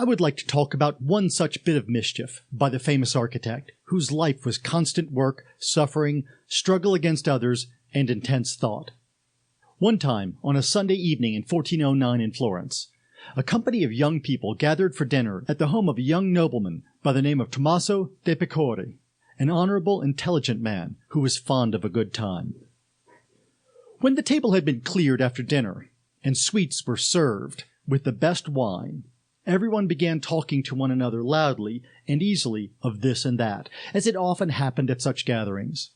I would like to talk about one such bit of mischief by the famous architect, whose life was constant work, suffering, struggle against others, and intense thought. One time, on a Sunday evening in 1409 in Florence, a company of young people gathered for dinner at the home of a young nobleman by the name of Tommaso de' Pecore, an honorable, intelligent man who was fond of a good time. When the table had been cleared after dinner, and sweets were served with the best wine, everyone began talking to one another loudly and easily of this and that, as it often happened at such gatherings.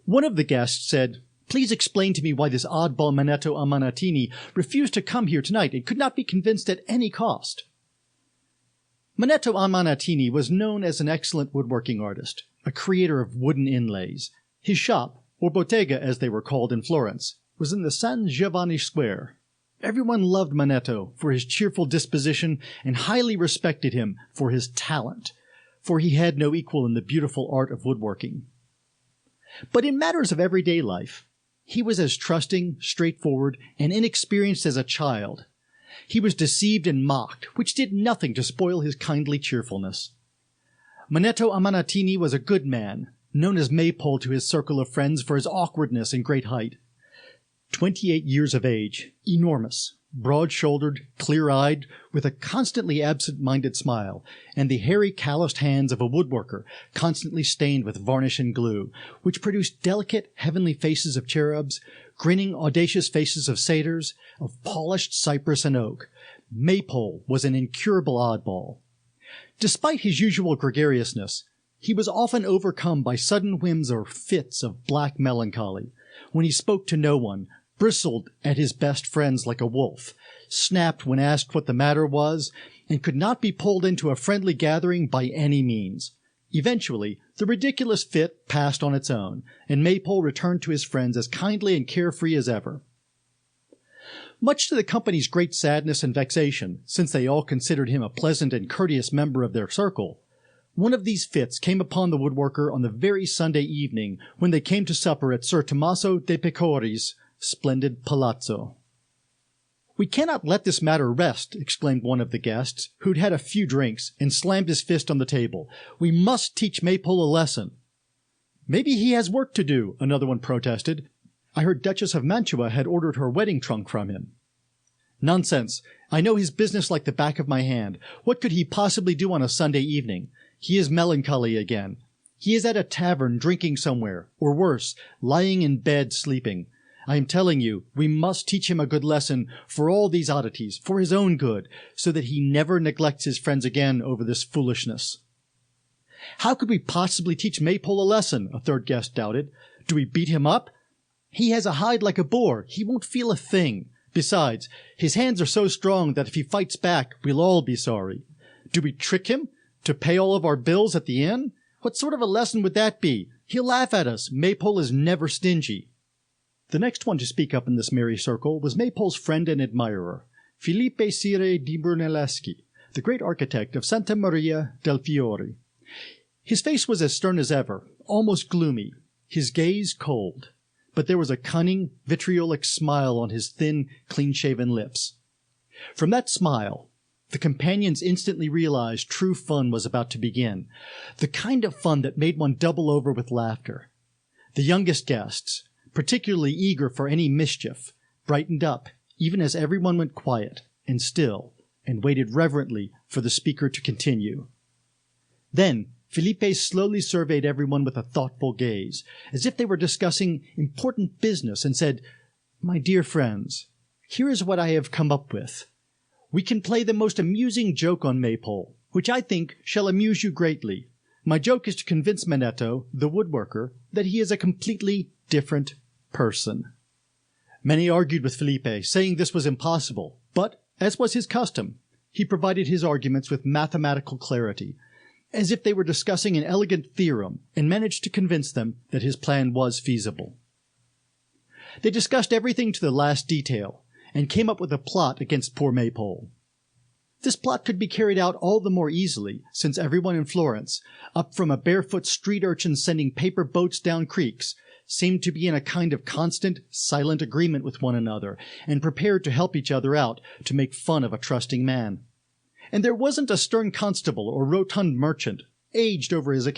One of the guests said, "Please explain to me why this oddball Manetto Amanatini refused to come here tonight and could not be convinced at any cost." Manetto Amanatini was known as an excellent woodworking artist, a creator of wooden inlays. His shop, or bottega as they were called in Florence, was in the San Giovanni Square. Everyone loved Manetto for his cheerful disposition and highly respected him for his talent, for he had no equal in the beautiful art of woodworking. But in matters of everyday life, he was as trusting, straightforward, and inexperienced as a child. He was deceived and mocked, which did nothing to spoil his kindly cheerfulness. Manetto Amanatini was a good man, known as Maypole to his circle of friends for his awkwardness and great height. 28 years of age, enormous, broad-shouldered, clear-eyed, with a constantly absent-minded smile, and the hairy, calloused hands of a woodworker, constantly stained with varnish and glue, which produced delicate, heavenly faces of cherubs, grinning, audacious faces of satyrs, of polished cypress and oak. Maypole was an incurable oddball. Despite his usual gregariousness, he was often overcome by sudden whims or fits of black melancholy, when he spoke to no one, bristled at his best friends like a wolf, snapped when asked what the matter was, and could not be pulled into a friendly gathering by any means. Eventually, the ridiculous fit passed on its own, and Maypole returned to his friends as kindly and carefree as ever. Much to the company's great sadness and vexation, since they all considered him a pleasant and courteous member of their circle, one of these fits came upon the woodworker on the very Sunday evening when they came to supper at Sir Tommaso de' Pecore's splendid palazzo. "We cannot let this matter rest," exclaimed one of the guests, who'd had a few drinks, and slammed his fist on the table. "We must teach Maypole a lesson." "Maybe he has work to do," another one protested. "I heard Duchess of Mantua had ordered her wedding trunk from him." "Nonsense. I know his business like the back of my hand. What could he possibly do on a Sunday evening? He is melancholy again. He is at a tavern drinking somewhere, or worse, lying in bed sleeping. I am telling you, we must teach him a good lesson for all these oddities, for his own good, so that he never neglects his friends again over this foolishness." "How could we possibly teach Maypole a lesson?" a third guest doubted. "Do we beat him up? He has a hide like a boar. He won't feel a thing. Besides, his hands are so strong that if he fights back, we'll all be sorry. Do we trick him to pay all of our bills at the inn? What sort of a lesson would that be? He'll laugh at us. Maypole is never stingy." The next one to speak up in this merry circle was Maypole's friend and admirer, Filippo Sire di Brunelleschi, the great architect of Santa Maria del Fiore. His face was as stern as ever, almost gloomy, his gaze cold, but there was a cunning, vitriolic smile on his thin, clean-shaven lips. From that smile, the companions instantly realized true fun was about to begin, the kind of fun that made one double over with laughter. The youngest guests, particularly eager for any mischief, brightened up, even as everyone went quiet and still, and waited reverently for the speaker to continue. Then Filippo slowly surveyed everyone with a thoughtful gaze, as if they were discussing important business, and said, "My dear friends, here is what I have come up with. We can play the most amusing joke on Maypole, which I think shall amuse you greatly. My joke is to convince Manetto, the woodworker, that he is a completely different person." Many argued with Filippo, saying this was impossible, but, as was his custom, he provided his arguments with mathematical clarity, as if they were discussing an elegant theorem, and managed to convince them that his plan was feasible. They discussed everything to the last detail, and came up with a plot against poor Maypole. This plot could be carried out all the more easily, since everyone in Florence, up from a barefoot street urchin sending paper boats down creeks, seemed to be in a kind of constant, silent agreement with one another, and prepared to help each other out to make fun of a trusting man. And there wasn't a stern constable or rotund merchant, aged over his account,